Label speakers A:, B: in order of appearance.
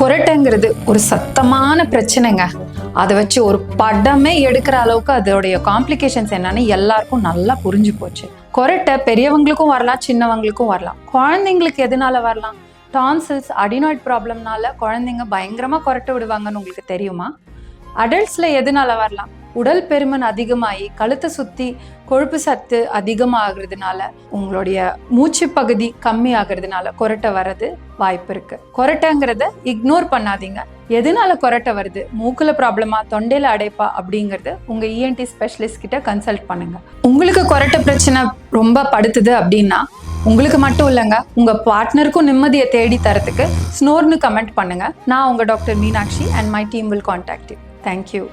A: கொரட்டைங்கிறது ஒரு சத்தமான பிரச்சனைங்க. அதை வச்சு ஒரு படமே எடுக்கிற அளவுக்கு அதோடைய காம்ப்ளிகேஷன்ஸ் என்னன்னு எல்லாருக்கும் நல்லா புரிஞ்சு போச்சு. கொரட்டை பெரியவங்களுக்கும் வரலாம், சின்னவங்களுக்கும் வரலாம். குழந்தைங்களுக்கு எதனால வரலாம்? டான்சில்ஸ், அடினாய்ட் ப்ராப்ளம்னால குழந்தைங்க பயங்கரமா கொரட்டை விடுவாங்கன்னு உங்களுக்கு தெரியுமா? அடல்ட்ஸ்ல எதனால வரலாம்? உடல் பெருமன் அதிகமாகி கழுத்தை சுத்தி கொழுப்பு சத்து அதிகமாகிறதுனால உங்களுடைய மூச்சு பகுதி கம்மி ஆகிறதுனால கொரட்டை வர்றது வாய்ப்பு இருக்கு. கொரட்டைங்கிறத இக்னோர் பண்ணாதீங்க. எதனால கொரட்டை வருது, மூக்குல ப்ராப்ளமா, தொண்டையில அடைப்பா அப்படிங்கறது உங்க இஎன்டி ஸ்பெஷலிஸ்ட் கிட்ட கன்சல்ட் பண்ணுங்க. உங்களுக்கு கொரட்டை பிரச்சனை ரொம்ப படுத்துது அப்படின்னா உங்களுக்கு மட்டும் இல்லைங்க, உங்க பார்ட்னருக்கும் நிம்மதியை தேடி தரத்துக்கு ஸ்னோர்னு கமெண்ட் பண்ணுங்க. நான் உங்க doctor Meenakshi and my team will contact you. Thank you.